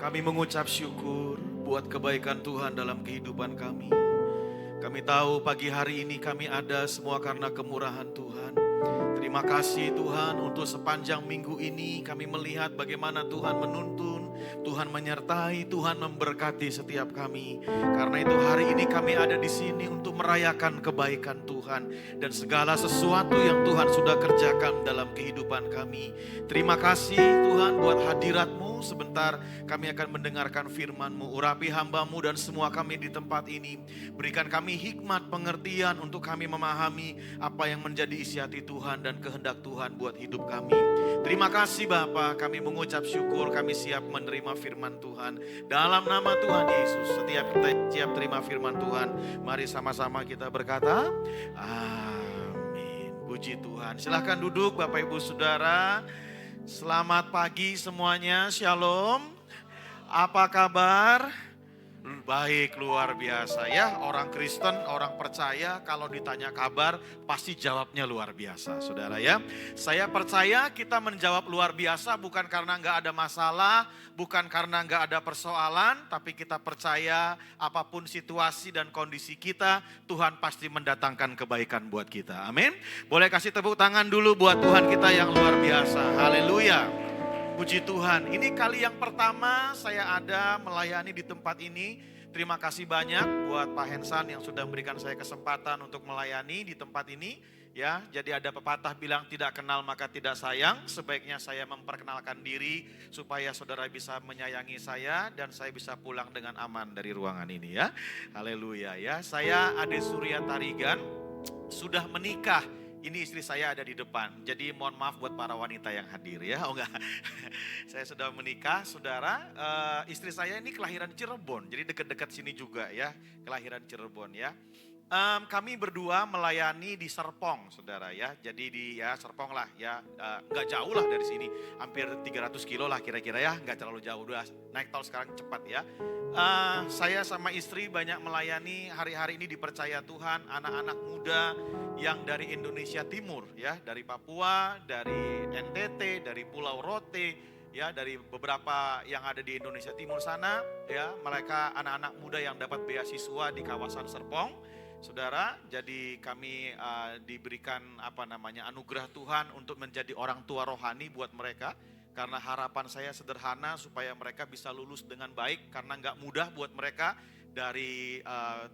Kami mengucap syukur buat kebaikan Tuhan dalam kehidupan kami. Kami tahu pagi hari ini kami ada semua karena kemurahan Tuhan. Terima kasih Tuhan untuk sepanjang minggu ini kami melihat bagaimana Tuhan menuntun, Tuhan menyertai, Tuhan memberkati setiap kami. Karena itu hari ini kami ada di sini untuk merayakan kebaikan Tuhan dan segala sesuatu yang Tuhan sudah kerjakan dalam kehidupan kami. Terima kasih Tuhan buat hadirat-Mu. Sebentar kami akan mendengarkan firman-Mu. Urapi hamba-Mu dan semua kami di tempat ini. Berikan kami hikmat pengertian untuk kami memahami apa yang menjadi isi hati Tuhan dan kehendak Tuhan buat hidup kami. Terima kasih Bapa, kami mengucap syukur, kami siap menerima firman Tuhan. Dalam nama Tuhan Yesus, setiap kita siap terima firman Tuhan. Mari sama-sama kita berkata, amin. Puji Tuhan. Silahkan duduk Bapak Ibu Saudara. Selamat pagi semuanya, shalom. Apa kabar? Baik, luar biasa ya. Orang Kristen, orang percaya kalau ditanya kabar pasti jawabnya luar biasa, saudara ya. Saya percaya kita menjawab luar biasa bukan karena nggak ada masalah, bukan karena nggak ada persoalan, tapi kita percaya apapun situasi dan kondisi kita, Tuhan pasti mendatangkan kebaikan buat kita. Amin. Boleh kasih tepuk tangan dulu buat Tuhan kita yang luar biasa. Haleluya. Puji Tuhan, ini kali yang pertama saya ada melayani di tempat ini. Terima kasih banyak buat Pak Hensan yang sudah memberikan saya kesempatan untuk melayani di tempat ini. Ya, jadi ada pepatah bilang tidak kenal maka tidak sayang. Sebaiknya saya memperkenalkan diri supaya saudara bisa menyayangi saya dan saya bisa pulang dengan aman dari ruangan ini ya. Haleluya ya. Saya Ade Surya Tarigan, sudah menikah. Ini istri saya ada di depan, jadi mohon maaf buat para wanita yang hadir ya. Oh enggak, saya sudah menikah saudara. Istri saya ini kelahiran Cirebon, jadi dekat-dekat sini juga ya, kelahiran Cirebon ya. Kami berdua melayani di Serpong saudara ya, jadi di ya Serpong lah ya, nggak jauh lah dari sini, hampir 300 kilo lah kira-kira ya, nggak terlalu jauh, udah naik tol sekarang cepat ya. Saya sama istri banyak melayani, hari-hari ini dipercaya Tuhan anak-anak muda yang dari Indonesia Timur ya, dari Papua, dari NTT, dari Pulau Rote ya, dari beberapa yang ada di Indonesia Timur sana ya, mereka anak-anak muda yang dapat beasiswa di kawasan Serpong. Saudara, jadi kami diberikan anugerah Tuhan untuk menjadi orang tua rohani buat mereka. Karena harapan saya sederhana supaya mereka bisa lulus dengan baik, karena nggak mudah buat mereka dari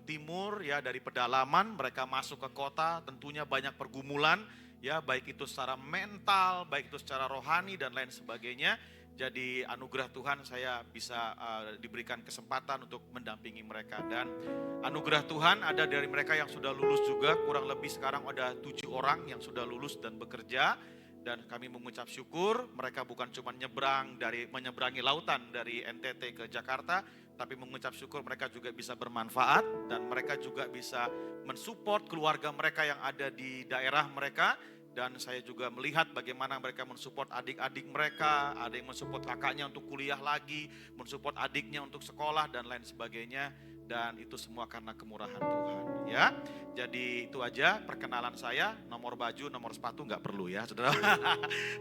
timur ya, dari pedalaman mereka masuk ke kota, tentunya banyak pergumulan ya, baik itu secara mental, baik itu secara rohani dan lain sebagainya. Jadi anugerah Tuhan saya bisa diberikan kesempatan untuk mendampingi mereka, dan anugerah Tuhan ada dari mereka yang sudah lulus juga, kurang lebih sekarang ada 7 orang yang sudah lulus dan bekerja. Dan kami mengucap syukur mereka bukan cuma menyeberangi lautan dari NTT ke Jakarta, tapi mengucap syukur mereka juga bisa bermanfaat dan mereka juga bisa mensupport keluarga mereka yang ada di daerah mereka. Dan saya juga melihat bagaimana mereka mensupport adik-adik mereka, ada yang mensupport kakaknya untuk kuliah lagi, mensupport adiknya untuk sekolah dan lain sebagainya. Dan itu semua karena kemurahan Tuhan ya. Jadi itu aja perkenalan saya, nomor baju, nomor sepatu nggak perlu ya saudara.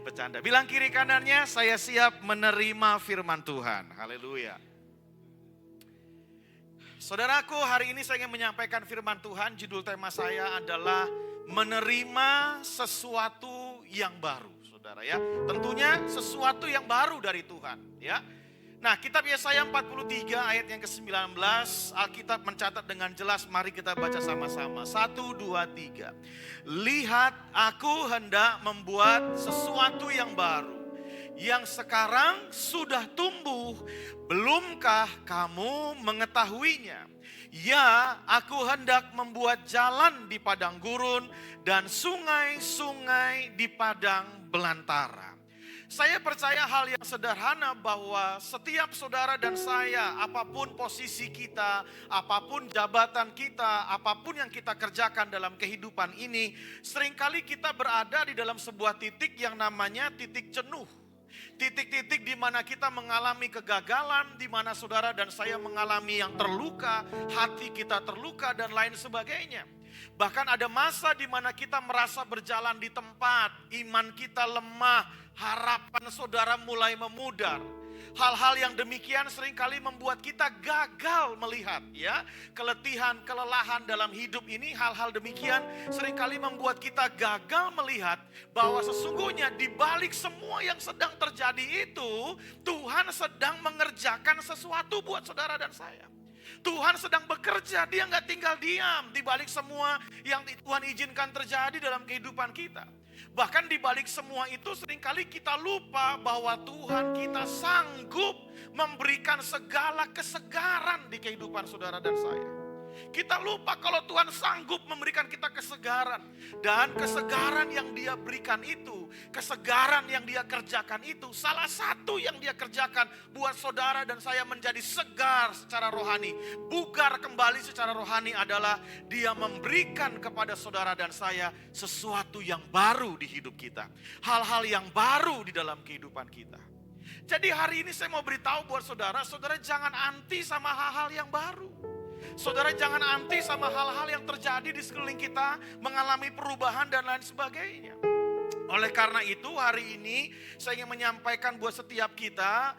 Bercanda. Bilang kiri kanannya, saya siap menerima firman Tuhan. Haleluya. Saudaraku, hari ini saya ingin menyampaikan firman Tuhan. Judul tema saya adalah menerima sesuatu yang baru, saudara ya. Tentunya sesuatu yang baru dari Tuhan ya. Nah, kitab Yesaya 43 ayat yang ke-19, Alkitab mencatat dengan jelas, mari kita baca sama-sama. 1, 2, 3. Lihat, aku hendak membuat sesuatu yang baru, yang sekarang sudah tumbuh, belumkah kamu mengetahuinya? Ya, aku hendak membuat jalan di padang gurun dan sungai-sungai di padang belantara. Saya percaya hal yang sederhana bahwa setiap saudara dan saya, apapun posisi kita, apapun jabatan kita, apapun yang kita kerjakan dalam kehidupan ini, seringkali kita berada di dalam sebuah titik yang namanya titik jenuh. Titik-titik di mana kita mengalami kegagalan, di mana saudara dan saya mengalami yang terluka, hati kita terluka dan lain sebagainya. Bahkan ada masa di mana kita merasa berjalan di tempat, iman kita lemah, harapan saudara mulai memudar. Hal-hal yang demikian seringkali membuat kita gagal melihat, ya. Keletihan, kelelahan dalam hidup ini, hal-hal demikian seringkali membuat kita gagal melihat bahwa sesungguhnya di balik semua yang sedang terjadi itu, Tuhan sedang mengerjakan sesuatu buat saudara dan saya. Tuhan sedang bekerja, dia nggak tinggal diam di balik semua yang Tuhan izinkan terjadi dalam kehidupan kita. Bahkan di balik semua itu seringkali kita lupa bahwa Tuhan kita sanggup memberikan segala kesegaran di kehidupan saudara dan saya. Kita lupa kalau Tuhan sanggup memberikan kita kesegaran. Dan kesegaran yang dia berikan itu, kesegaran yang dia kerjakan itu, salah satu yang dia kerjakan buat saudara dan saya menjadi segar secara rohani, bugar kembali secara rohani adalah dia memberikan kepada saudara dan saya sesuatu yang baru di hidup kita. Hal-hal yang baru di dalam kehidupan kita. Jadi hari ini saya mau beritahu buat saudara, saudara jangan anti sama hal-hal yang baru. Saudara jangan anti sama hal-hal yang terjadi di sekeliling kita, mengalami perubahan dan lain sebagainya. Oleh karena itu hari ini saya ingin menyampaikan buat setiap kita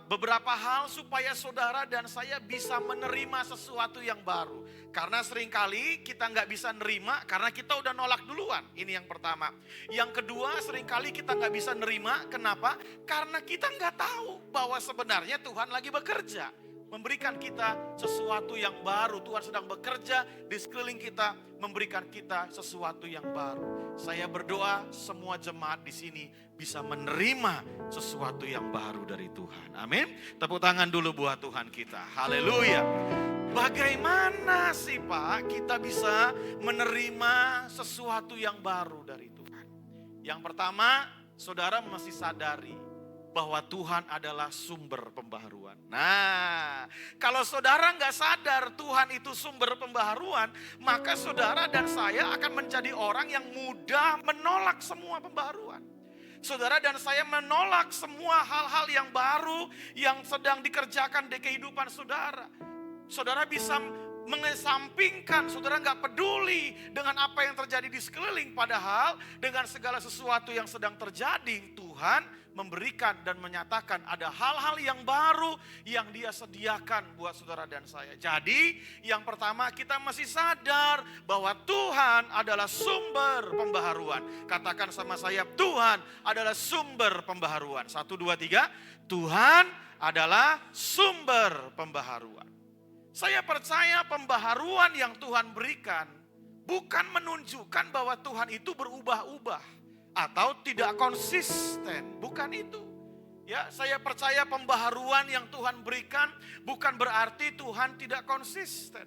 beberapa hal supaya saudara dan saya bisa menerima sesuatu yang baru. Karena seringkali kita nggak bisa nerima karena kita udah nolak duluan. Ini yang pertama. Yang kedua seringkali kita nggak bisa nerima. Kenapa? Karena kita nggak tahu bahwa sebenarnya Tuhan lagi bekerja. Memberikan kita sesuatu yang baru. Tuhan sedang bekerja di sekeliling kita, memberikan kita sesuatu yang baru. Saya berdoa semua jemaat di sini bisa menerima sesuatu yang baru dari Tuhan. Amin. Tepuk tangan dulu buat Tuhan kita. Haleluya. Bagaimana sih Pak kita bisa menerima sesuatu yang baru dari Tuhan? Yang pertama, saudara mesti sadari bahwa Tuhan adalah sumber pembaharuan. Nah, kalau saudara nggak sadar Tuhan itu sumber pembaharuan, maka saudara dan saya akan menjadi orang yang mudah menolak semua pembaharuan. Saudara dan saya menolak semua hal-hal yang baru yang sedang dikerjakan di kehidupan saudara. Saudara bisa mengesampingkan, saudara nggak peduli dengan apa yang terjadi di sekeliling. Padahal dengan segala sesuatu yang sedang terjadi, Tuhan memberikan dan menyatakan ada hal-hal yang baru yang dia sediakan buat saudara dan saya. Jadi yang pertama kita mesti sadar bahwa Tuhan adalah sumber pembaharuan. Katakan sama saya, Tuhan adalah sumber pembaharuan. 1, 2, 3. Tuhan adalah sumber pembaharuan. Saya percaya pembaharuan yang Tuhan berikan bukan menunjukkan bahwa Tuhan itu berubah-ubah atau tidak konsisten, bukan itu. Ya, saya percaya pembaharuan yang Tuhan berikan bukan berarti Tuhan tidak konsisten.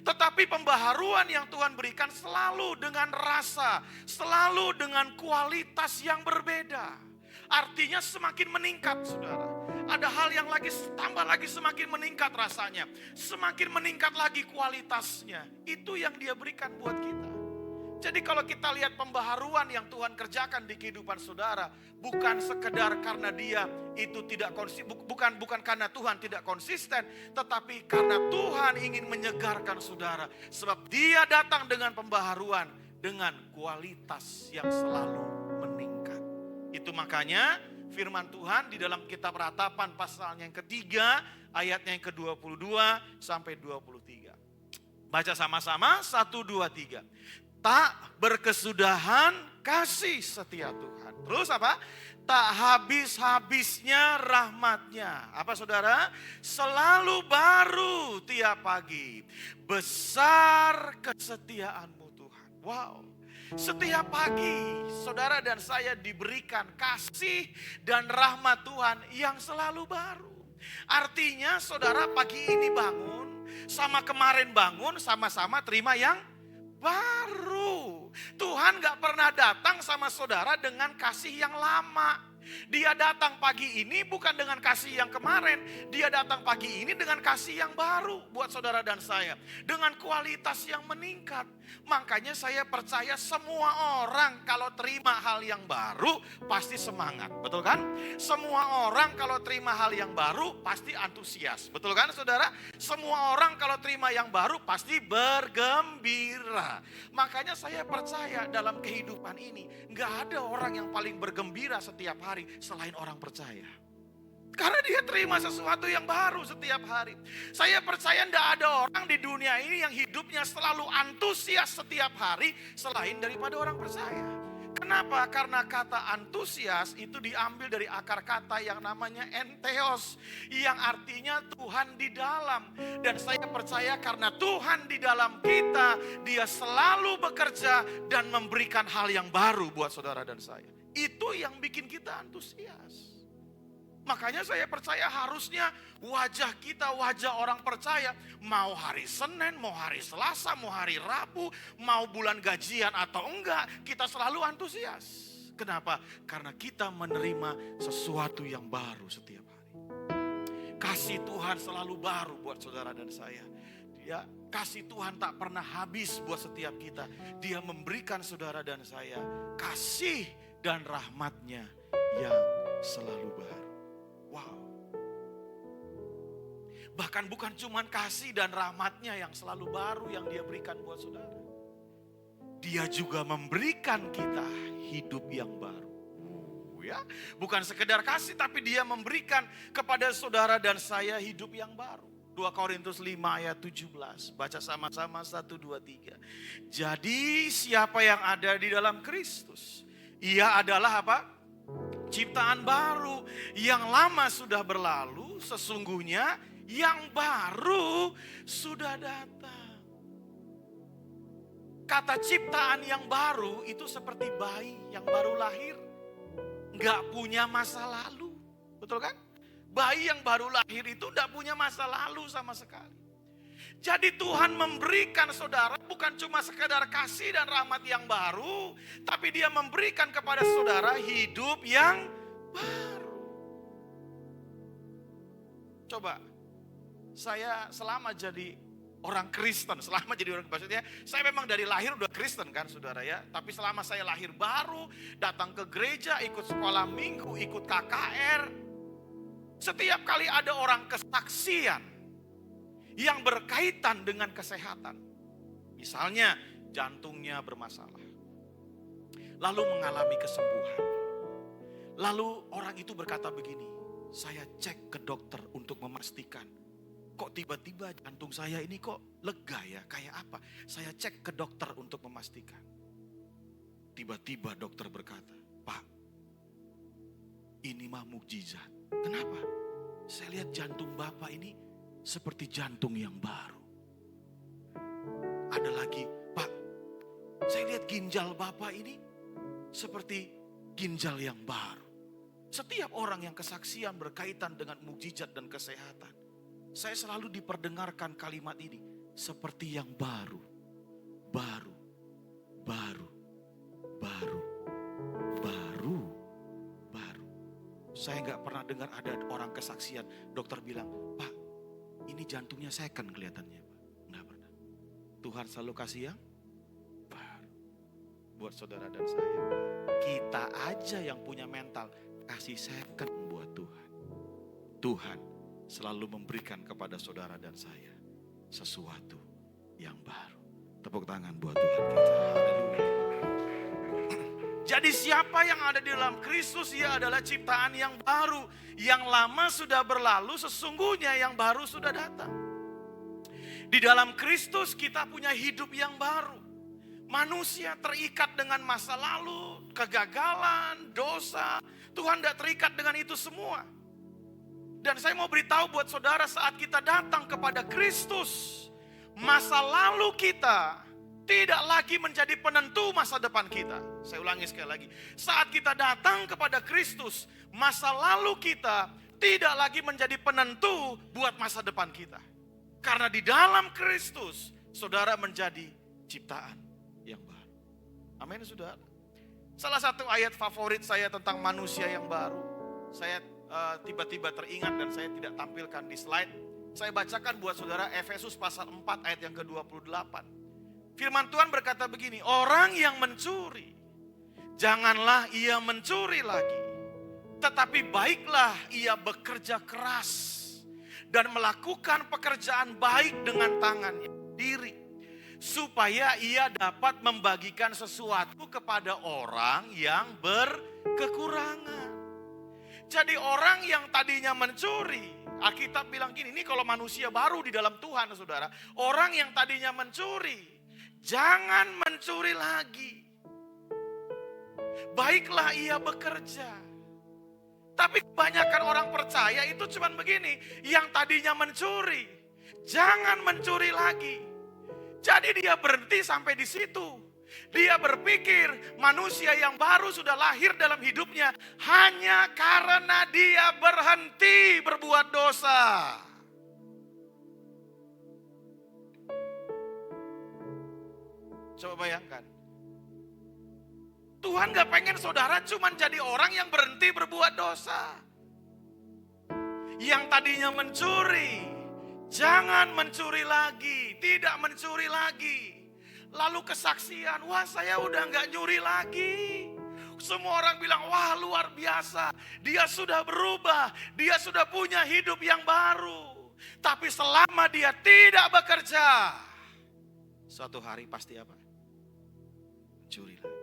Tetapi pembaharuan yang Tuhan berikan selalu dengan rasa, selalu dengan kualitas yang berbeda. Artinya semakin meningkat, saudara. Ada hal yang lagi tambah lagi semakin meningkat rasanya. Semakin meningkat lagi kualitasnya. Itu yang dia berikan buat kita. Jadi kalau kita lihat pembaharuan yang Tuhan kerjakan di kehidupan saudara, bukan sekedar karena dia itu tidak konsisten, bukan karena Tuhan tidak konsisten, tetapi karena Tuhan ingin menyegarkan saudara. Sebab dia datang dengan pembaharuan, dengan kualitas yang selalu meningkat. Itu makanya firman Tuhan di dalam kitab Ratapan pasalnya yang ketiga, ayatnya yang ke-22 sampai 23. Baca sama-sama, 1, 2, 3. Tak berkesudahan kasih setia Tuhan. Terus apa? Tak habis-habisnya rahmatnya. Apa saudara? Selalu baru tiap pagi. Besar kesetiaanmu Tuhan. Wow. Setiap pagi saudara dan saya diberikan kasih dan rahmat Tuhan yang selalu baru. Artinya saudara pagi ini bangun, sama kemarin bangun, sama-sama terima yang baru. Tuhan gak pernah datang sama saudara dengan kasih yang lama. Dia datang pagi ini bukan dengan kasih yang kemarin. Dia datang pagi ini dengan kasih yang baru buat saudara dan saya. Dengan kualitas yang meningkat. Makanya saya percaya semua orang kalau terima hal yang baru pasti semangat. Betul kan? Semua orang kalau terima hal yang baru pasti antusias. Betul kan saudara? Semua orang kalau terima yang baru pasti bergembira. Makanya saya percaya dalam kehidupan ini gak ada orang yang paling bergembira setiap hari selain orang percaya. Karena dia terima sesuatu yang baru setiap hari. Saya percaya tidak ada orang di dunia ini yang hidupnya selalu antusias setiap hari selain daripada orang percaya. Kenapa? Karena kata antusias itu diambil dari akar kata yang namanya entheos, yang artinya Tuhan di dalam. Dan saya percaya karena Tuhan di dalam kita, Dia selalu bekerja dan memberikan hal yang baru buat saudara dan saya. Itu yang bikin kita antusias. Makanya saya percaya harusnya wajah kita, wajah orang percaya, mau hari Senin, mau hari Selasa, mau hari Rabu, mau bulan gajian atau enggak, kita selalu antusias. Kenapa? Karena kita menerima sesuatu yang baru setiap hari. Kasih Tuhan selalu baru buat saudara dan saya. Ya, kasih Tuhan tak pernah habis buat setiap kita. Dia memberikan saudara dan saya kasih dan rahmat-Nya yang selalu baru. Wow. Bahkan bukan cuma kasih dan rahmat-Nya yang selalu baru yang Dia berikan buat saudara. Dia juga memberikan kita hidup yang baru. Ya, bukan sekedar kasih tapi Dia memberikan kepada saudara dan saya hidup yang baru. 2 Korintus 5 ayat 17. Baca sama-sama 1, 2, 3. Jadi siapa yang ada di dalam Kristus, ia adalah apa? Ciptaan baru. Yang lama sudah berlalu, sesungguhnya yang baru sudah datang. Kata ciptaan yang baru itu seperti bayi yang baru lahir. Gak punya masa lalu. Betul kan? Bayi yang baru lahir itu gak punya masa lalu sama sekali. Jadi Tuhan memberikan saudara bukan cuma sekedar kasih dan rahmat yang baru, tapi Dia memberikan kepada saudara hidup yang baru. Coba, saya selama jadi orang Kristen, maksudnya saya memang dari lahir udah Kristen kan saudara ya. Tapi selama saya lahir baru, datang ke gereja, ikut sekolah minggu, ikut KKR. Setiap kali ada orang kesaksian yang berkaitan dengan kesehatan. Misalnya jantungnya bermasalah, lalu mengalami kesembuhan. Lalu orang itu berkata begini, saya cek ke dokter untuk memastikan, kok tiba-tiba jantung saya ini kok lega ya, kayak apa? Saya cek ke dokter untuk memastikan. Tiba-tiba dokter berkata, Pak, ini mah mukjizat. Kenapa? Saya lihat jantung Bapak ini seperti jantung yang baru. Ada lagi, Pak, saya lihat ginjal Bapak ini seperti ginjal yang baru. Setiap orang yang kesaksian berkaitan dengan mukjizat dan kesehatan, saya selalu diperdengarkan kalimat ini, seperti yang baru, baru, baru, baru, baru, baru. Saya gak pernah dengar ada orang kesaksian, dokter bilang, Pak, ini jantungnya second kelihatannya, Pak. Enggak pernah. Tuhan selalu kasih yang baru. Buat saudara dan saya. Kita aja yang punya mental kasih second buat Tuhan. Tuhan selalu memberikan kepada saudara dan saya sesuatu yang baru. Tepuk tangan buat Tuhan kita. Haleluya. Jadi siapa yang ada di dalam Kristus, ia adalah ciptaan yang baru. Yang lama sudah berlalu, sesungguhnya yang baru sudah datang. Di dalam Kristus kita punya hidup yang baru. Manusia terikat dengan masa lalu, kegagalan, dosa. Tuhan tidak terikat dengan itu semua. Dan saya mau beritahu buat saudara, saat kita datang kepada Kristus, masa lalu kita tidak lagi menjadi penentu masa depan kita. Saya ulangi sekali lagi. Saat kita datang kepada Kristus, masa lalu kita tidak lagi menjadi penentu buat masa depan kita. Karena di dalam Kristus, saudara menjadi ciptaan yang baru. Amin, saudara. Salah satu ayat favorit saya tentang manusia yang baru, saya tiba-tiba teringat dan saya tidak tampilkan di slide. Saya bacakan buat saudara Efesus pasal 4 ayat yang ke-28. Firman Tuhan berkata begini, orang yang mencuri, janganlah ia mencuri lagi. Tetapi baiklah ia bekerja keras dan melakukan pekerjaan baik dengan tangannya sendiri. Supaya ia dapat membagikan sesuatu kepada orang yang berkekurangan. Jadi orang yang tadinya mencuri, Alkitab bilang gini, ini kalau manusia baru di dalam Tuhan saudara. Orang yang tadinya mencuri, jangan mencuri lagi. Baiklah ia bekerja. Tapi kebanyakan orang percaya itu cuman begini, yang tadinya mencuri, jangan mencuri lagi. Jadi dia berhenti sampai di situ. Dia berpikir manusia yang baru sudah lahir dalam hidupnya hanya karena dia berhenti berbuat dosa. Coba bayangkan. Tuhan gak pengen saudara cuma jadi orang yang berhenti berbuat dosa. Yang tadinya mencuri, jangan mencuri lagi, tidak mencuri lagi. Lalu kesaksian, wah saya udah gak nyuri lagi. Semua orang bilang, wah luar biasa. Dia sudah berubah, dia sudah punya hidup yang baru. Tapi selama dia tidak bekerja, suatu hari pasti apa? Mencuri lagi.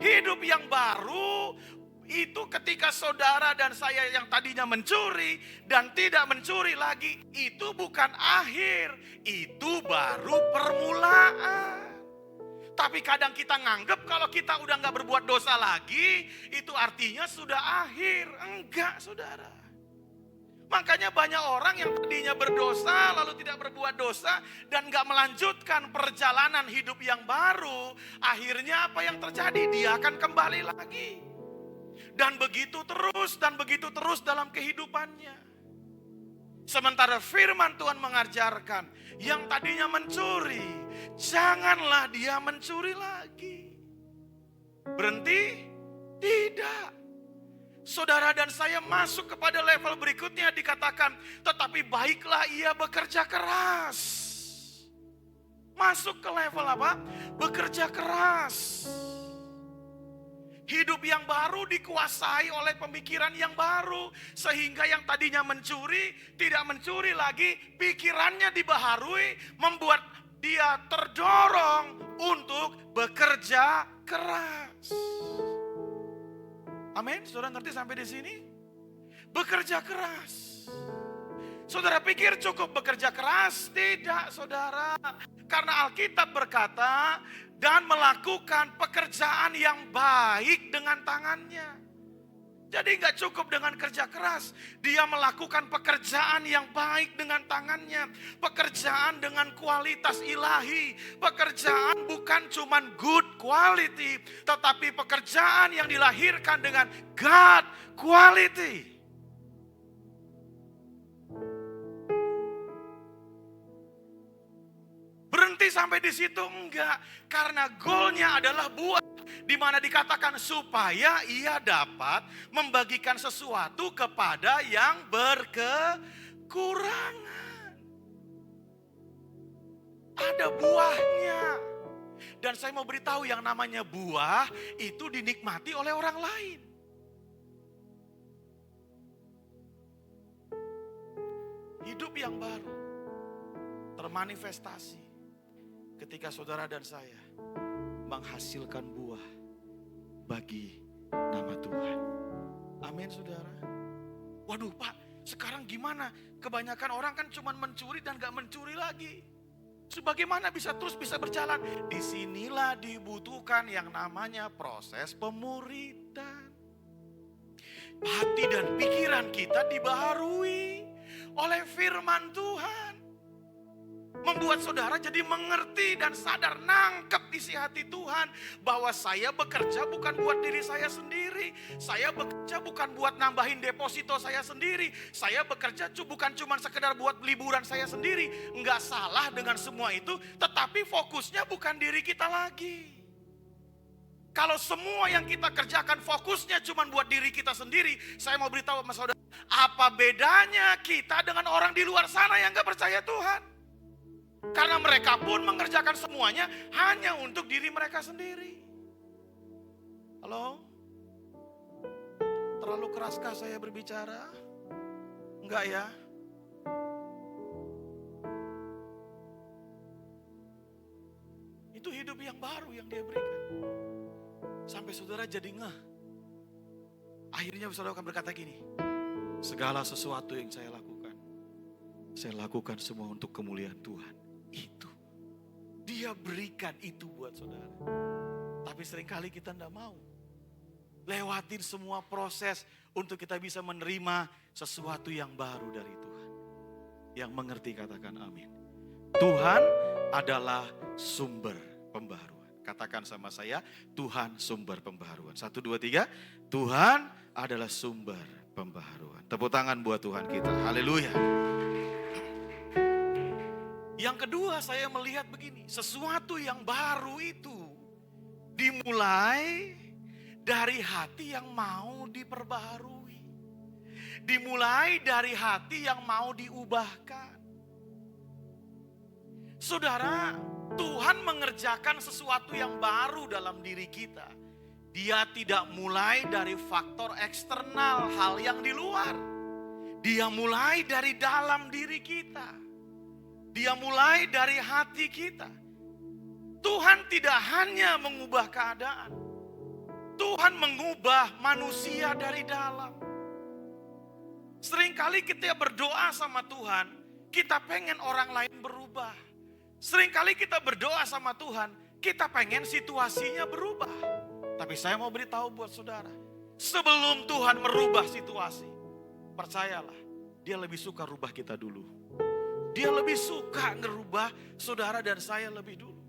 Hidup yang baru itu ketika saudara dan saya yang tadinya mencuri dan tidak mencuri lagi, itu bukan akhir, itu baru permulaan. Tapi kadang kita nganggep kalau kita udah gak berbuat dosa lagi, itu artinya sudah akhir. Enggak saudara. Makanya banyak orang yang tadinya berdosa lalu tidak berbuat dosa dan gak melanjutkan perjalanan hidup yang baru. Akhirnya apa yang terjadi? Dia akan kembali lagi. Dan begitu terus dalam kehidupannya. Sementara firman Tuhan mengajarkan yang tadinya mencuri, janganlah dia mencuri lagi. Berhenti? Tidak. Saudara dan saya masuk kepada level berikutnya dikatakan, tetapi baiklah ia bekerja keras. Masuk ke level apa? Bekerja keras. Hidup yang baru dikuasai oleh pemikiran yang baru. Sehingga yang tadinya mencuri, tidak mencuri lagi. Pikirannya dibaharui, membuat dia terdorong untuk bekerja keras. Amin, saudara ngerti sampai di sini? Bekerja keras. Saudara pikir cukup bekerja keras? Tidak saudara. Karena Alkitab berkata, dan melakukan pekerjaan yang baik dengan tangannya. Jadi gak cukup dengan kerja keras. Dia melakukan pekerjaan yang baik dengan tangannya. Pekerjaan dengan kualitas ilahi. Pekerjaan bukan cuman good quality. Tetapi pekerjaan yang dilahirkan dengan God quality. Berhenti sampai di situ? Enggak. Karena goalnya adalah buah. Di mana dikatakan supaya ia dapat membagikan sesuatu kepada yang berkekurangan. Ada buahnya. Dan saya mau beritahu yang namanya buah itu dinikmati oleh orang lain. Hidup yang baru termanifestasi ketika saudara dan saya menghasilkan buah bagi nama Tuhan. Amin saudara. Waduh Pak, sekarang gimana? Kebanyakan orang kan cuma mencuri dan gak mencuri lagi. Sebagaimana bisa terus bisa berjalan? Disinilah dibutuhkan yang namanya proses pemuridan. Hati dan pikiran kita dibaharui oleh firman Tuhan. Membuat saudara jadi mengerti dan sadar, nangkep isi hati Tuhan. Bahwa saya bekerja bukan buat diri saya sendiri. Saya bekerja bukan buat nambahin deposito saya sendiri. Saya bekerja bukan cuma sekedar buat liburan saya sendiri. Enggak salah dengan semua itu. Tetapi fokusnya bukan diri kita lagi. Kalau semua yang kita kerjakan fokusnya cuma buat diri kita sendiri. Saya mau beritahu sama saudara, apa bedanya kita dengan orang di luar sana yang gak percaya Tuhan? Karena mereka pun mengerjakan semuanya hanya untuk diri mereka sendiri. Halo? Terlalu keraskah saya berbicara? Enggak ya? Itu hidup yang baru yang dia berikan. Sampai saudara jadi ngeh. Akhirnya saudara akan berkata gini, segala sesuatu yang saya lakukan semua untuk kemuliaan Tuhan. Itu. Dia berikan itu buat saudara. Tapi seringkali kita tidak mau. Lewatin semua proses untuk kita bisa menerima sesuatu yang baru dari Tuhan. Yang mengerti katakan amin. Tuhan adalah sumber pembaharuan. Katakan sama saya, Tuhan sumber pembaharuan. 1, 2, 3. Tuhan adalah sumber pembaharuan. Tepuk tangan buat Tuhan kita. Haleluya. Yang kedua saya melihat begini. Sesuatu yang baru itu dimulai dari hati yang mau diperbaharui. Dimulai dari hati yang mau diubahkan. Saudara, Tuhan mengerjakan sesuatu yang baru dalam diri kita. Dia tidak mulai dari faktor eksternal, hal yang di luar. Dia mulai dari dalam diri kita. Dia mulai dari hati kita. Tuhan tidak hanya mengubah keadaan. Tuhan mengubah manusia dari dalam. Seringkali kita berdoa sama Tuhan, kita pengen orang lain berubah. Seringkali kita berdoa sama Tuhan, kita pengen situasinya berubah. Tapi saya mau beritahu buat saudara, sebelum Tuhan merubah situasi, percayalah, Dia lebih suka rubah kita dulu. Dia lebih suka ngerubah saudara dan saya lebih dulu.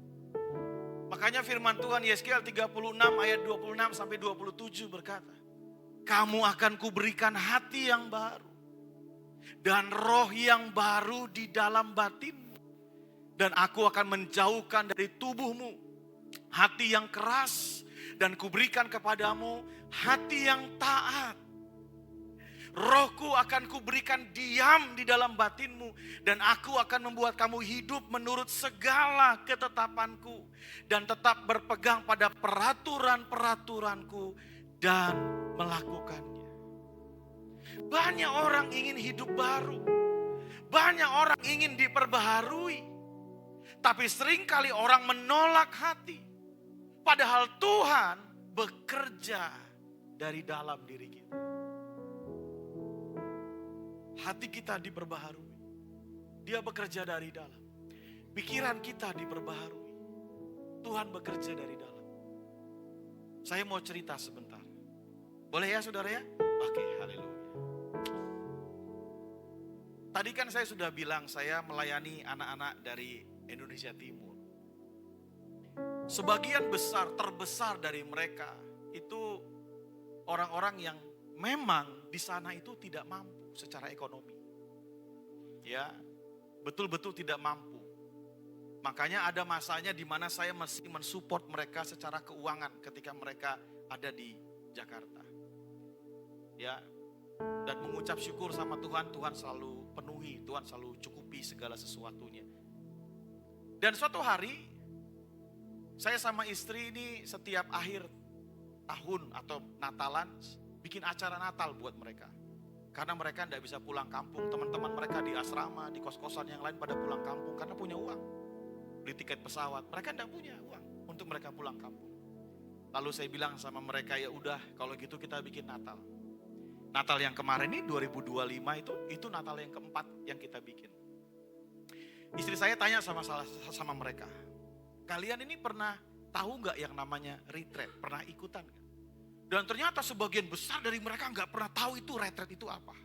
Makanya firman Tuhan Yeskiel 36 ayat 26 sampai 27 berkata, kamu akan kuberikan hati yang baru dan roh yang baru di dalam batinmu. Dan aku akan menjauhkan dari tubuhmu hati yang keras dan kuberikan kepadamu hati yang taat. Rohku akan kuberikan diam di dalam batinmu dan aku akan membuat kamu hidup menurut segala ketetapanku dan tetap berpegang pada peraturan-peraturanku dan melakukannya. Banyak orang ingin hidup baru. Banyak orang ingin diperbaharui. Tapi seringkali orang menolak hati. Padahal Tuhan bekerja dari dalam diri kita. Hati kita diperbaharui. Dia bekerja dari dalam. Pikiran kita diperbaharui. Tuhan bekerja dari dalam. Saya mau cerita sebentar. Boleh ya saudara ya? Oke, haleluya. Tadi kan saya sudah bilang saya melayani anak-anak dari Indonesia Timur. Sebagian besar, terbesar dari mereka itu orang-orang yang memang di sana itu tidak mampu secara ekonomi. Ya, betul-betul tidak mampu. Makanya ada masanya di mana saya mesti mensupport mereka secara keuangan ketika mereka ada di Jakarta. Ya, dan mengucap syukur sama Tuhan, Tuhan selalu penuhi, Tuhan selalu cukupi segala sesuatunya. Dan suatu hari, saya sama istri ini setiap akhir tahun atau Natalan, bikin acara Natal buat mereka. Karena mereka tidak bisa pulang kampung, teman-teman mereka di asrama, di kos-kosan yang lain pada pulang kampung karena punya uang. Beli tiket pesawat, mereka tidak punya uang untuk mereka pulang kampung. Lalu saya bilang sama mereka, ya udah kalau gitu kita bikin Natal. Natal yang kemarin ini 2025 itu Natal yang keempat yang kita bikin. Istri saya tanya sama mereka, kalian ini pernah tahu nggak yang namanya retreat? Pernah ikutan nggak? Dan ternyata sebagian besar dari mereka nggak pernah tahu itu retreat itu apa.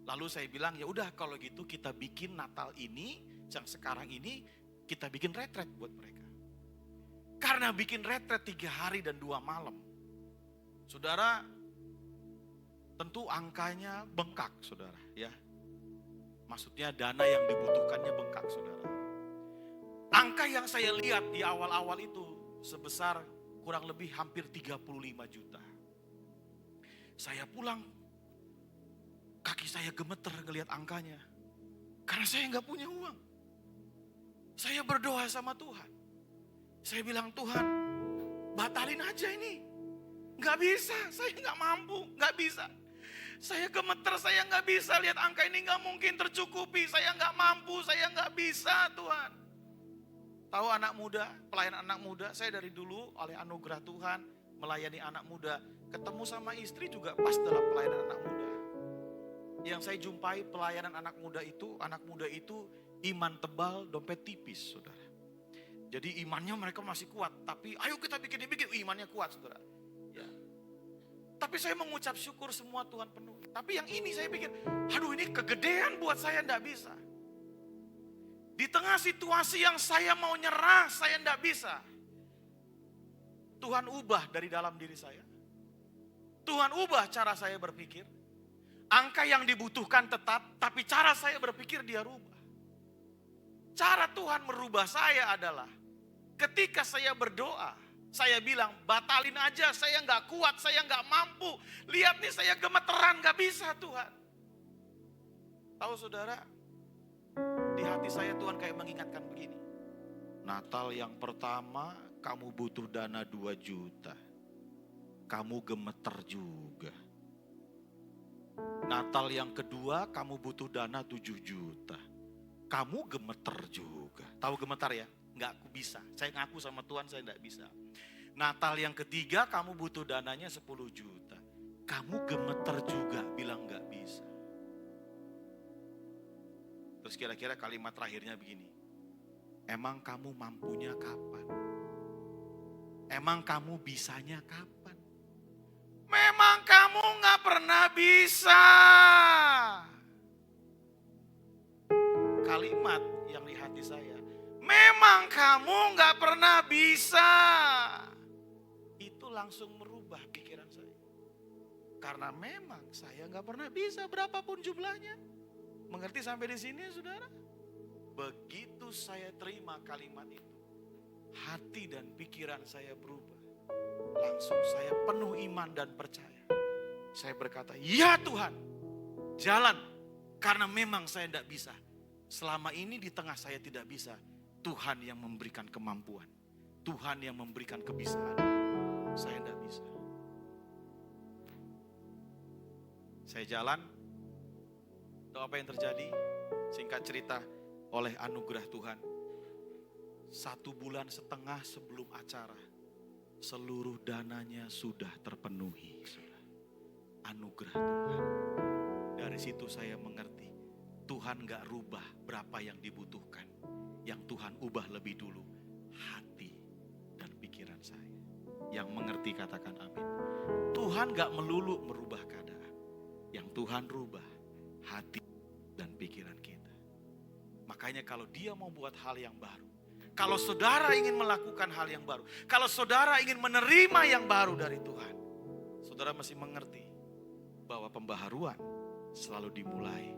Lalu saya bilang, ya udah kalau gitu kita bikin Natal ini, yang sekarang ini kita bikin retreat buat mereka. Karena bikin retreat 3 hari dan 2 malam, saudara, tentu angkanya bengkak, saudara, ya. Maksudnya dana yang dibutuhkannya bengkak, saudara. Angka yang saya lihat di awal-awal itu sebesar kurang lebih hampir 35 juta. Saya pulang, kaki saya gemeter ngelihat angkanya. Karena saya nggak punya uang. Saya berdoa sama Tuhan. Saya bilang, Tuhan, batalin aja ini. Nggak bisa, saya nggak mampu, nggak bisa. Saya gemeter, saya nggak bisa lihat angka ini nggak mungkin tercukupi. Saya nggak mampu, saya nggak bisa, Tuhan. Tahu anak muda, pelayan anak muda, saya dari dulu oleh anugerah Tuhan melayani anak muda. Ketemu sama istri juga pas dalam pelayanan anak muda. Yang saya jumpai pelayanan anak muda itu iman tebal, dompet tipis, saudara. Jadi imannya mereka masih kuat, tapi ayo kita bikin imannya kuat, saudara. Ya. Tapi saya mengucap syukur semua Tuhan penuh. Tapi yang ini saya pikir, aduh ini kegedean buat saya, enggak bisa. Di tengah situasi yang saya mau nyerah, saya enggak bisa. Tuhan ubah dari dalam diri saya. Tuhan ubah cara saya berpikir. Angka yang dibutuhkan tetap, tapi cara saya berpikir dia rubah. Cara Tuhan merubah saya adalah ketika saya berdoa, saya bilang batalin aja, saya gak kuat, saya gak mampu. Lihat nih saya gemeteran, gak bisa Tuhan. Tahu saudara, di hati saya Tuhan kayak mengingatkan begini. Natal yang pertama kamu butuh dana 2 juta. Kamu gemeter juga. Natal yang kedua kamu butuh dana 7 juta. Kamu gemeter juga. Tahu gemetar ya? Enggak, aku bisa. Saya ngaku sama Tuhan saya enggak bisa. Natal yang ketiga kamu butuh dananya 10 juta. Kamu gemeter juga bilang enggak bisa. Terus kira-kira kalimat terakhirnya begini. Emang kamu mampunya kapan? Emang kamu bisanya kapan? Memang kamu enggak pernah bisa. Kalimat yang di hati saya, memang kamu gak pernah bisa. Itu langsung merubah pikiran saya. Karena memang saya gak pernah bisa berapapun jumlahnya. Mengerti sampai di sini saudara? Begitu saya terima kalimat itu, hati dan pikiran saya berubah. Langsung saya penuh iman dan percaya. Saya berkata, ya Tuhan, jalan. Karena memang saya tidak bisa. Selama ini di tengah saya tidak bisa, Tuhan yang memberikan kemampuan. Tuhan yang memberikan kebisaan. Saya tidak bisa. Saya jalan. Tahu apa yang terjadi? Singkat cerita, oleh anugerah Tuhan. 1,5 bulan sebelum acara, seluruh dananya sudah terpenuhi. Anugerah Tuhan. Dari situ saya mengerti. Tuhan gak rubah berapa yang dibutuhkan. Yang Tuhan ubah lebih dulu hati dan pikiran saya. Yang mengerti katakan amin. Tuhan gak melulu merubah keadaan. Yang Tuhan rubah hati dan pikiran kita. Makanya kalau dia mau buat hal yang baru. Kalau saudara ingin melakukan hal yang baru. Kalau saudara ingin menerima yang baru dari Tuhan. Saudara mesti mengerti bahwa pembaharuan selalu dimulai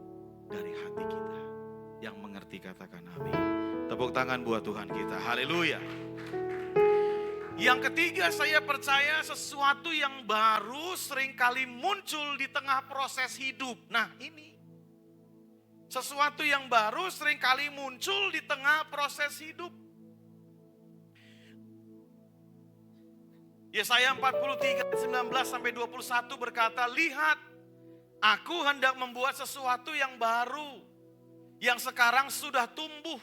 dari hati kita. Yang mengerti katakan amin. Tepuk tangan buat Tuhan kita. Haleluya. Yang ketiga, saya percaya sesuatu yang baru seringkali muncul di tengah proses hidup. Nah ini. Sesuatu yang baru seringkali muncul di tengah proses hidup. Yesaya 43, 19-21 berkata, lihat, aku hendak membuat sesuatu yang baru, yang sekarang sudah tumbuh.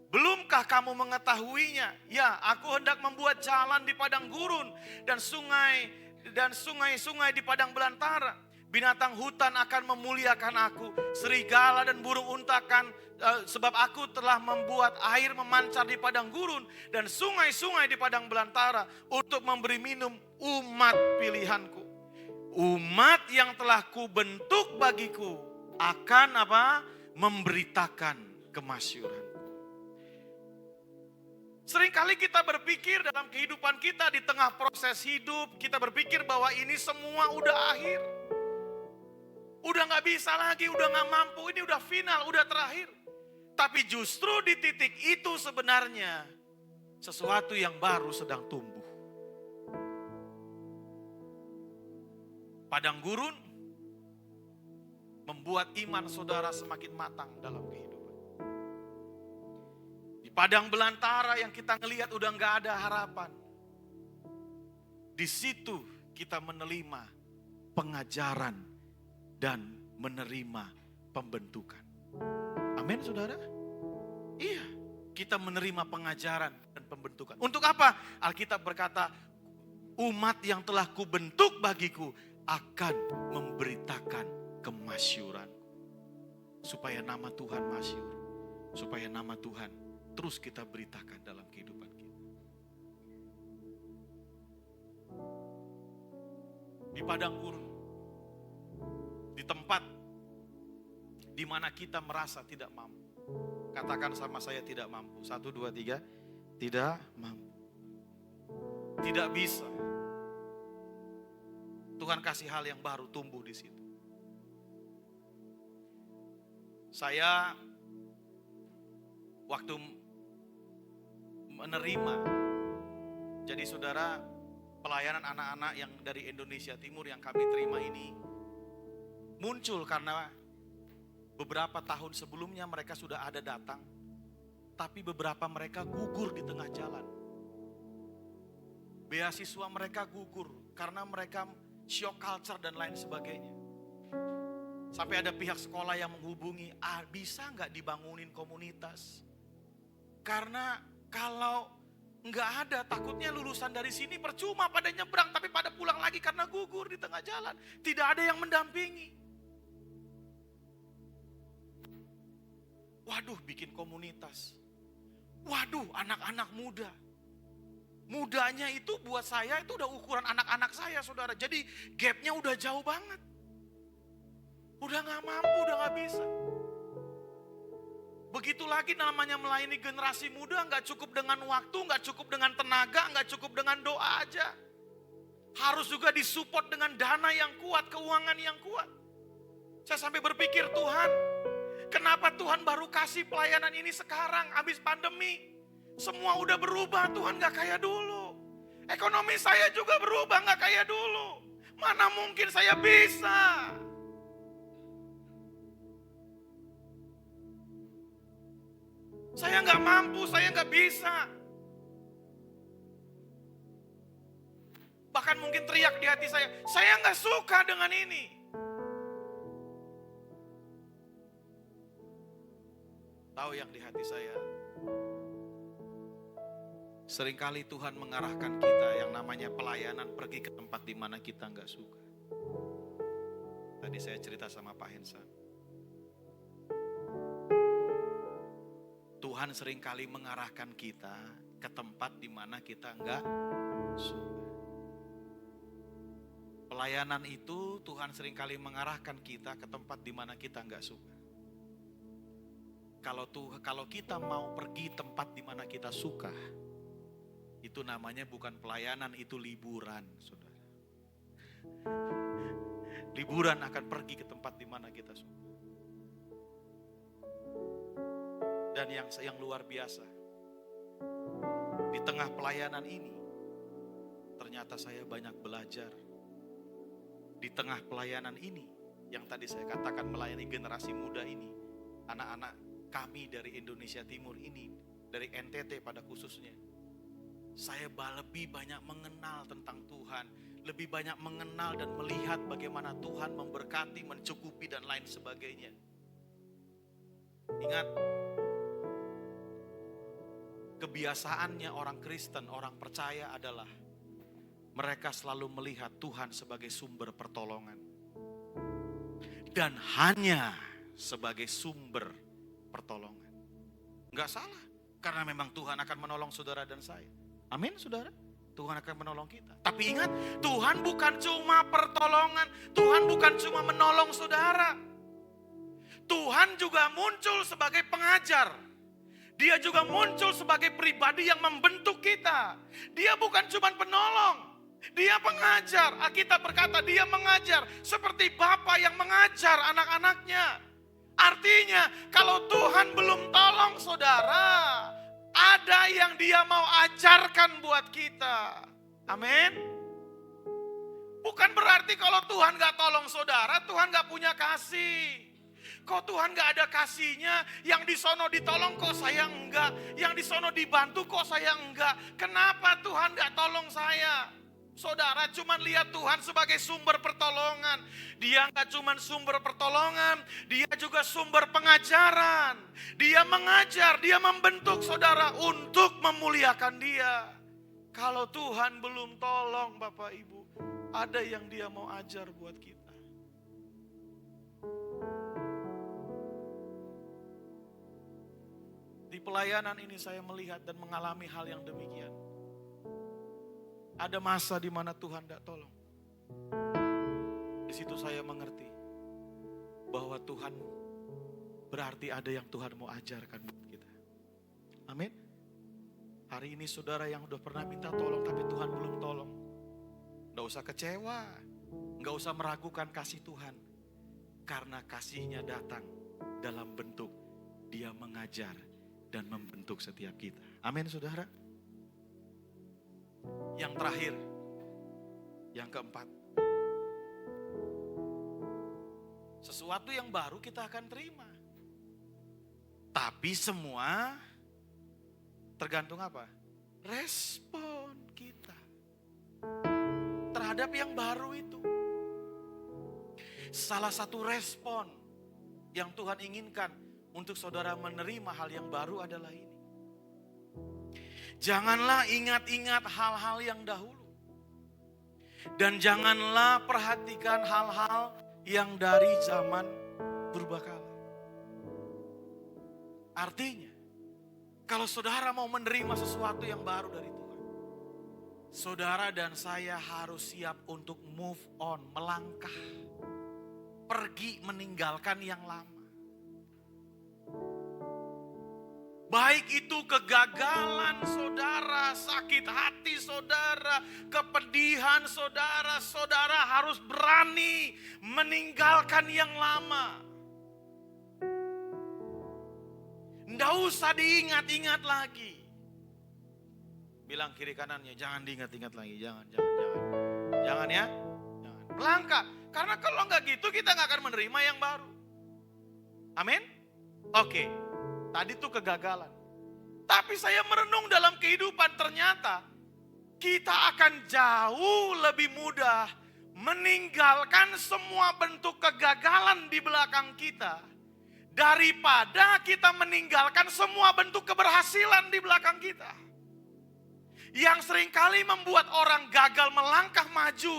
Belumkah kamu mengetahuinya? Ya, aku hendak membuat jalan di padang gurun dan sungai-sungai di padang belantara. Binatang hutan akan memuliakan aku, serigala dan burung unta sebab aku telah membuat air memancar di padang gurun dan sungai-sungai di padang belantara untuk memberi minum umat pilihanku. Umat yang telah kubentuk bagiku akan memberitakan kemasyuran. Seringkali kita berpikir dalam kehidupan kita di tengah proses hidup, kita berpikir bahwa ini semua udah akhir. Udah gak bisa lagi, udah gak mampu, ini udah final, udah terakhir. Tapi justru di titik itu sebenarnya sesuatu yang baru sedang tumbuh. Padang gurun membuat iman saudara semakin matang dalam kehidupan. Di padang belantara yang kita ngelihat udah gak ada harapan. Di situ kita menerima pengajaran dan menerima pembentukan. Amin saudara? Iya, kita menerima pengajaran dan pembentukan. Untuk apa? Alkitab berkata, umat yang telah kubentuk bagiku akan memberitakan kemasyuran. Supaya nama Tuhan masyhur. Supaya nama Tuhan terus kita beritakan dalam kehidupan kita. Di padang gurun, di tempat di mana kita merasa tidak mampu. Katakan sama saya, tidak mampu. 1, 2, 3. Tidak mampu. Tidak bisa. Tuhan kasih hal yang baru tumbuh di situ. Saya waktu menerima, jadi saudara, pelayanan anak-anak yang dari Indonesia Timur yang kami terima ini muncul karena beberapa tahun sebelumnya mereka sudah ada datang, tapi beberapa mereka gugur di tengah jalan. Beasiswa mereka gugur karena mereka shock culture dan lain sebagainya. Sampai ada pihak sekolah yang menghubungi, bisa nggak dibangunin komunitas? Karena kalau nggak ada, takutnya lulusan dari sini percuma pada nyebrang, tapi pada pulang lagi karena gugur di tengah jalan. Tidak ada yang mendampingi. Waduh, bikin komunitas. Waduh, anak-anak muda. Mudanya itu buat saya itu udah ukuran anak-anak saya, saudara. Jadi gapnya udah jauh banget. Udah gak mampu, udah gak bisa. Begitu lagi namanya melayani generasi muda, gak cukup dengan waktu, gak cukup dengan tenaga, gak cukup dengan doa aja. Harus juga disupport dengan dana yang kuat, keuangan yang kuat. Saya sampai berpikir, Tuhan, kenapa Tuhan baru kasih pelayanan ini sekarang, habis pandemi? Semua udah berubah, Tuhan gak kayak dulu. Ekonomi saya juga berubah, gak kayak dulu. Mana mungkin saya bisa? Saya gak mampu, saya gak bisa. Bahkan mungkin teriak di hati saya gak suka dengan ini. Tahu yang di hati saya? Seringkali Tuhan mengarahkan kita yang namanya pelayanan pergi ke tempat di mana kita gak suka. Tadi saya cerita sama Pak Hensa. Tuhan seringkali mengarahkan kita ke tempat di mana kita enggak suka. Pelayanan itu Tuhan seringkali mengarahkan kita ke tempat di mana kita enggak suka. Kalau kita mau pergi tempat di mana kita suka, itu namanya bukan pelayanan, itu liburan, saudara. Liburan akan pergi ke tempat di mana kita suka. Dan yang luar biasa, di tengah pelayanan ini, ternyata saya banyak belajar. Di tengah pelayanan ini, yang tadi saya katakan melayani generasi muda ini, anak-anak kami dari Indonesia Timur ini, dari NTT pada khususnya, saya lebih banyak mengenal tentang Tuhan, lebih banyak mengenal dan melihat bagaimana Tuhan memberkati, mencukupi dan lain sebagainya. Ingat, kebiasaannya orang Kristen, orang percaya adalah mereka selalu melihat Tuhan sebagai sumber pertolongan. Dan hanya sebagai sumber pertolongan. Enggak salah, karena memang Tuhan akan menolong saudara dan saya. Amin, saudara. Tuhan akan menolong kita. Tapi ingat, Tuhan bukan cuma pertolongan, Tuhan bukan cuma menolong saudara. Tuhan juga muncul sebagai pengajar. Dia juga muncul sebagai pribadi yang membentuk kita. Dia bukan cuma penolong, dia pengajar. Alkitab berkata dia mengajar seperti Bapa yang mengajar anak-anaknya. Artinya kalau Tuhan belum tolong saudara, ada yang dia mau ajarkan buat kita. Amin. Bukan berarti kalau Tuhan gak tolong saudara, Tuhan gak punya kasih. Kok Tuhan gak ada kasihnya? Yang di sono ditolong kok saya enggak? Yang di sono dibantu kok saya enggak? Kenapa Tuhan gak tolong saya? Saudara cuma lihat Tuhan sebagai sumber pertolongan. Dia gak cuma sumber pertolongan, dia juga sumber pengajaran. Dia mengajar, dia membentuk saudara untuk memuliakan dia. Kalau Tuhan belum tolong Bapak Ibu, ada yang Dia mau ajar buat kita. Di pelayanan ini saya melihat dan mengalami hal yang demikian. Ada masa di mana Tuhan tidak tolong. Di situ saya mengerti bahwa Tuhan berarti ada yang Tuhan mau ajarkan buat kita. Amin. Hari ini saudara yang udah pernah minta tolong tapi Tuhan belum tolong. Nggak usah kecewa. Nggak usah meragukan kasih Tuhan. Karena kasihnya datang dalam bentuk Dia mengajar dan membentuk setiap kita. Amin saudara. Yang terakhir, yang keempat. Sesuatu yang baru kita akan terima. Tapi semua tergantung apa? Respon kita terhadap yang baru itu. Salah satu respon yang Tuhan inginkan untuk saudara menerima hal yang baru adalah ini. Janganlah ingat-ingat hal-hal yang dahulu. Dan janganlah perhatikan hal-hal yang dari zaman purbakala. Artinya, kalau saudara mau menerima sesuatu yang baru dari Tuhan, saudara dan saya harus siap untuk move on, melangkah. Pergi meninggalkan yang lama. Baik itu kegagalan saudara, sakit hati saudara, kepedihan saudara, saudara harus berani meninggalkan yang lama. Nggak usah diingat-ingat lagi. Bilang kiri kanannya, jangan diingat-ingat lagi, jangan. Jangan ya, jangan. Melangkah, karena kalau nggak gitu kita nggak akan menerima yang baru. Amin? Oke. Tadi tuh kegagalan. Tapi saya merenung dalam kehidupan, ternyata kita akan jauh lebih mudah meninggalkan semua bentuk kegagalan di belakang kita daripada kita meninggalkan semua bentuk keberhasilan di belakang kita. Yang seringkali membuat orang gagal melangkah maju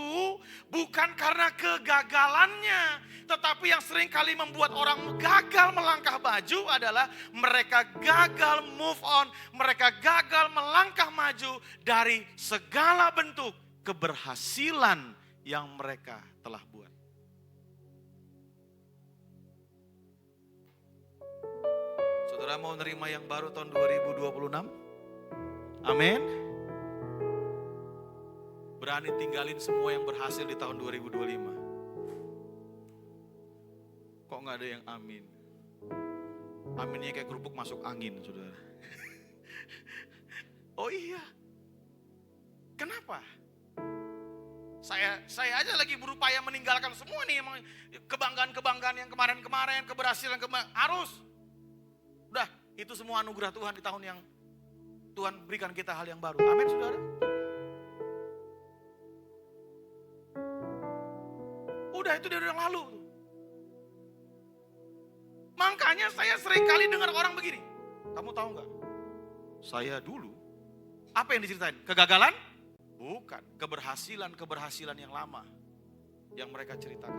bukan karena kegagalannya, tetapi yang seringkali membuat orang gagal melangkah maju adalah mereka gagal move on, mereka gagal melangkah maju dari segala bentuk keberhasilan yang mereka telah buat. Saudara mau menerima yang baru tahun 2026? Amin. Berani tinggalin semua yang berhasil di tahun 2025. Kok gak ada yang amin? Aminnya kayak kerupuk masuk angin, saudara. Oh iya. Kenapa? Saya aja lagi berupaya meninggalkan semua nih, kebanggaan-kebanggaan yang kemarin-kemarin, keberhasilan harus. Udah, itu semua anugerah Tuhan di tahun yang Tuhan berikan kita hal yang baru. Amin, saudara. Udah, itu dari yang lalu. Makanya saya sering kali dengar orang begini. Kamu tahu nggak? Saya dulu, apa yang diceritain? Kegagalan? Bukan. Keberhasilan yang lama yang mereka ceritakan.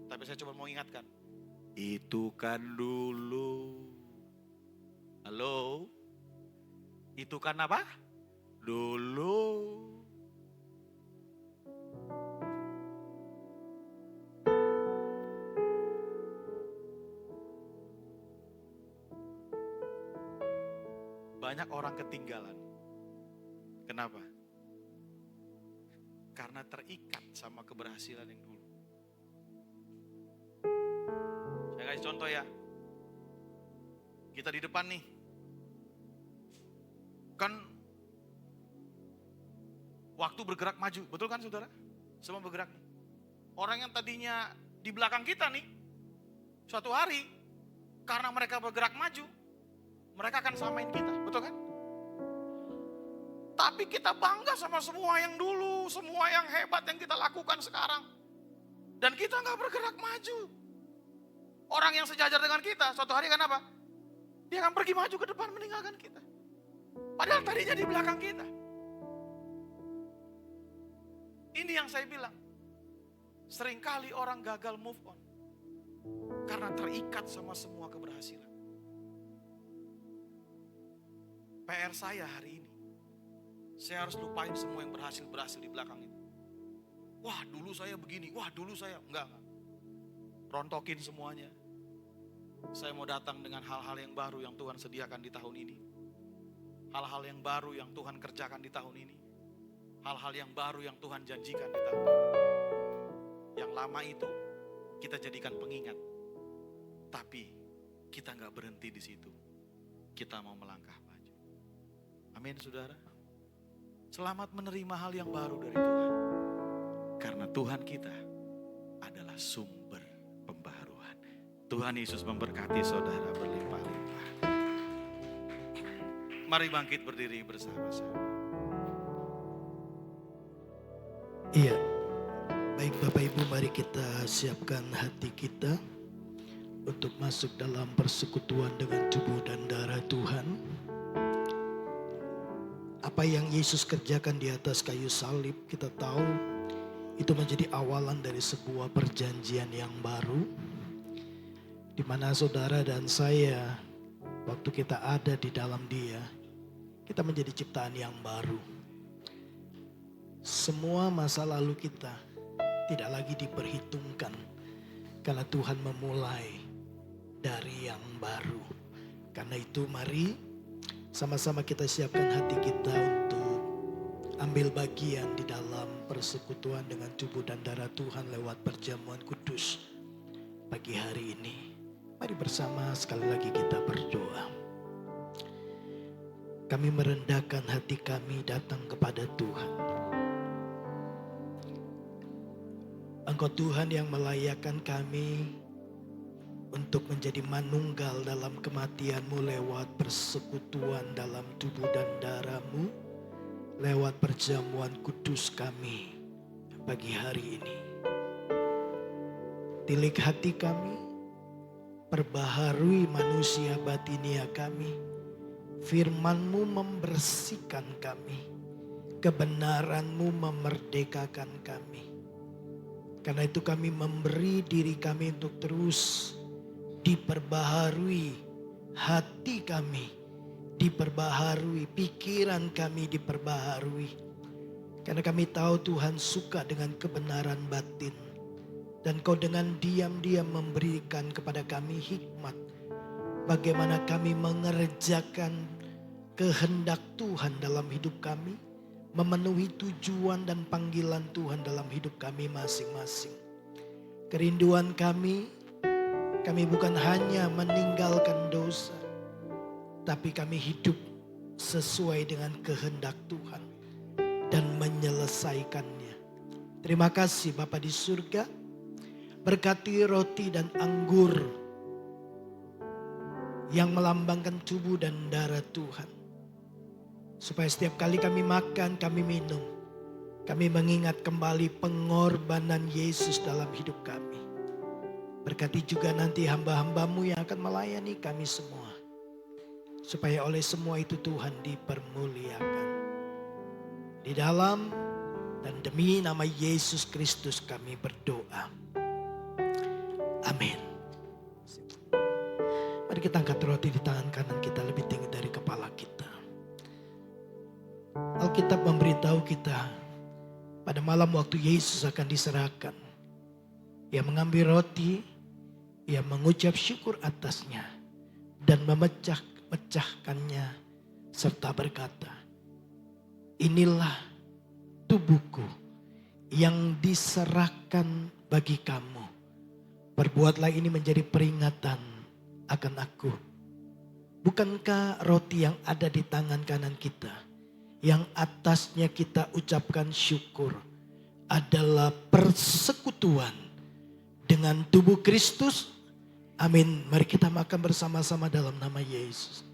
Tapi saya coba mau ingatkan. Itu kan dulu. Halo? Itu kan apa? Dulu. Banyak orang ketinggalan. Kenapa? Karena terikat sama keberhasilan yang dulu. Saya kasih contoh ya. Kita di depan nih. Kan waktu bergerak maju, betul kan saudara? Semua bergerak nih. Orang yang tadinya di belakang kita nih, suatu hari karena mereka bergerak maju, mereka akan samain kita, betul kan? Tapi kita bangga sama semua yang dulu, semua yang hebat yang kita lakukan sekarang. Dan kita gak bergerak maju. Orang yang sejajar dengan kita, suatu hari kan apa? Dia akan pergi maju ke depan meninggalkan kita. Padahal tadinya di belakang kita. Ini yang saya bilang. Seringkali orang gagal move on. Karena terikat sama semua keberhasilan. PR saya hari ini. Saya harus lupain semua yang berhasil di belakang itu. Wah dulu saya begini, wah dulu saya. Enggak. Rontokin semuanya. Saya mau datang dengan hal-hal yang baru yang Tuhan sediakan di tahun ini. Hal-hal yang baru yang Tuhan kerjakan di tahun ini. Hal-hal yang baru yang Tuhan janjikan di tahun ini. Yang lama itu kita jadikan pengingat. Tapi kita gak berhenti di situ. Kita mau melangkah maju. Amin saudara. Selamat menerima hal yang baru dari Tuhan. Karena Tuhan kita adalah sumber pembaharuan. Tuhan Yesus memberkati saudara berlimpah-limpah. Mari bangkit berdiri bersama-sama. Iya, baik Bapak Ibu, mari kita siapkan hati kita untuk masuk dalam persekutuan dengan tubuh dan darah Tuhan. Apa yang Yesus kerjakan di atas kayu salib, kita tahu itu menjadi awalan dari sebuah perjanjian yang baru, di mana saudara dan saya, waktu kita ada di dalam Dia, kita menjadi ciptaan yang baru. Semua masa lalu kita tidak lagi diperhitungkan karena Tuhan memulai dari yang baru. Karena itu mari sama-sama kita siapkan hati kita untuk ambil bagian di dalam persekutuan dengan tubuh dan darah Tuhan lewat perjamuan kudus pagi hari ini. Mari bersama sekali lagi kita berdoa. Kami merendahkan hati kami datang kepada Tuhan. Engkau Tuhan yang melayakkan kami untuk menjadi manunggal dalam kematian-Mu lewat persekutuan dalam tubuh dan darah-Mu, lewat perjamuan kudus kami pagi hari ini. Tilik hati kami, perbaharui manusia batinia kami, firman-Mu membersihkan kami, kebenaran-Mu memerdekakan kami. Karena itu kami memberi diri kami untuk terus diperbaharui, hati kami diperbaharui, pikiran kami diperbaharui. Karena kami tahu Tuhan suka dengan kebenaran batin. Dan Kau dengan diam-diam memberikan kepada kami hikmat. Bagaimana kami mengerjakan kehendak Tuhan dalam hidup kami. Memenuhi tujuan dan panggilan Tuhan dalam hidup kami masing-masing. Kerinduan kami bukan hanya meninggalkan dosa, tapi kami hidup sesuai dengan kehendak Tuhan dan menyelesaikannya. Terima kasih Bapa di surga, berkati roti dan anggur yang melambangkan tubuh dan darah Tuhan. Supaya setiap kali kami makan, kami minum, kami mengingat kembali pengorbanan Yesus dalam hidup kami. Berkati juga nanti hamba-hamba-Mu yang akan melayani kami semua. Supaya oleh semua itu Tuhan dipermuliakan. Di dalam dan demi nama Yesus Kristus kami berdoa. Amin. Mari kita angkat roti di tangan kanan kita lebih tinggi dari kepala kita. Alkitab memberitahu kita pada malam waktu Yesus akan diserahkan. Ia mengambil roti, ia mengucap syukur atasnya dan memecahkannya serta berkata, inilah tubuhku yang diserahkan bagi kamu. Perbuatlah ini menjadi peringatan akan aku. Bukankah roti yang ada di tangan kanan kita, yang atasnya kita ucapkan syukur, adalah persekutuan dengan tubuh Kristus? Amin. Mari kita makan bersama-sama dalam nama Yesus.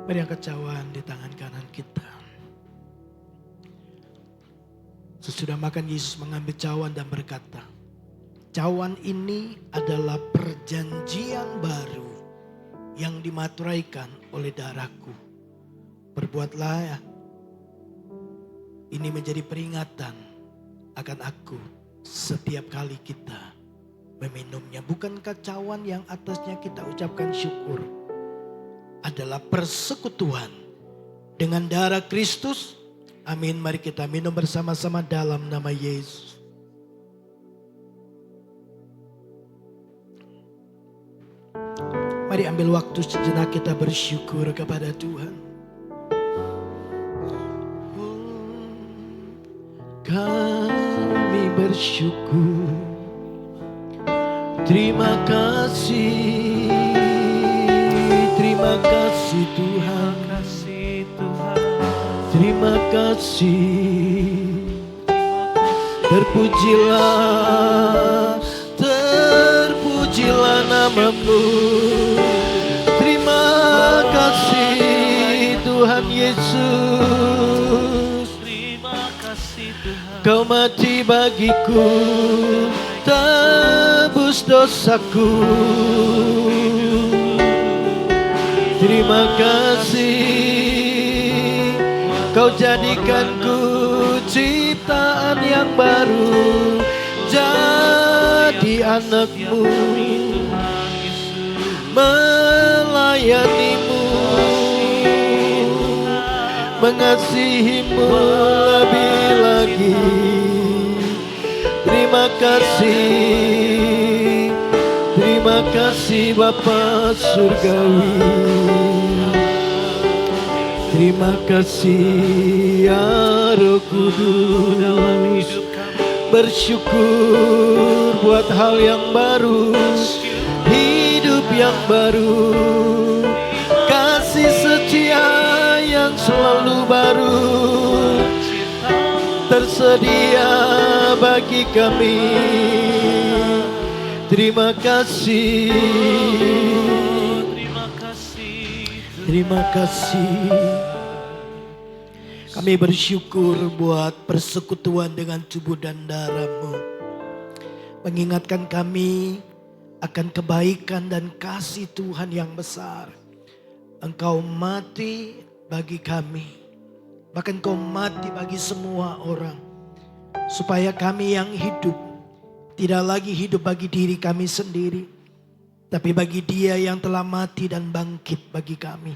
Mari angkat cawan di tangan kanan kita. Sesudah makan Yesus mengambil cawan dan berkata, cawan ini adalah perjanjian baru yang dimateraikan oleh darahku. Berbuatlah ini menjadi peringatan akan aku setiap kali kita meminumnya. Bukankah cawan yang atasnya kita ucapkan syukur adalah persekutuan dengan darah Kristus? Amin. Mari kita minum bersama-sama dalam nama Yesus. Mari ambil waktu sejenak kita bersyukur kepada Tuhan. Kami bersyukur. Terima kasih. Terima kasih Tuhan. Terima kasih. Terpujilah, terpujilah namamu. Terima kasih Tuhan Yesus. Terima kasih Tuhan. Kau mati bagiku, tebus dosaku. Terima kasih. Kau jadikanku ciptaan yang baru, jadi anakmu, melayanimu, mengasihimu lebih lagi. Terima kasih, terima kasih Bapa Surgawi. Terima kasih ya Roh Kudus. Bersyukur buat hal yang baru, hidup yang baru, kasih setia yang selalu baru tersedia bagi kami. Terima kasih. Terima kasih. Kami bersyukur buat persekutuan dengan tubuh dan darah-Mu. Mengingatkan kami akan kebaikan dan kasih Tuhan yang besar. Engkau mati bagi kami. Bahkan Engkau mati bagi semua orang. Supaya kami yang hidup tidak lagi hidup bagi diri kami sendiri, tapi bagi Dia yang telah mati dan bangkit bagi kami.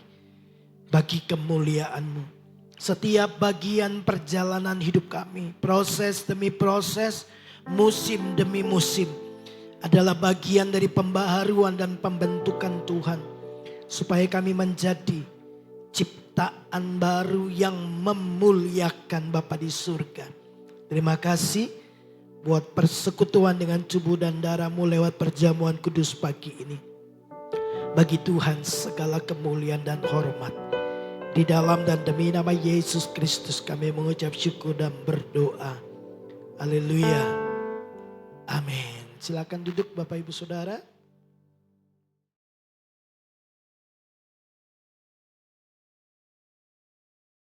Bagi kemuliaan-Mu. Setiap bagian perjalanan hidup kami, proses demi proses, musim demi musim, adalah bagian dari pembaharuan dan pembentukan Tuhan. Supaya kami menjadi ciptaan baru yang memuliakan Bapa di surga. Terima kasih buat persekutuan dengan tubuh dan darah-Mu lewat perjamuan kudus pagi ini. Bagi Tuhan segala kemuliaan dan hormat. Di dalam dan demi nama Yesus Kristus kami mengucap syukur dan berdoa. Haleluya. Amin. Silakan duduk Bapak Ibu Saudara.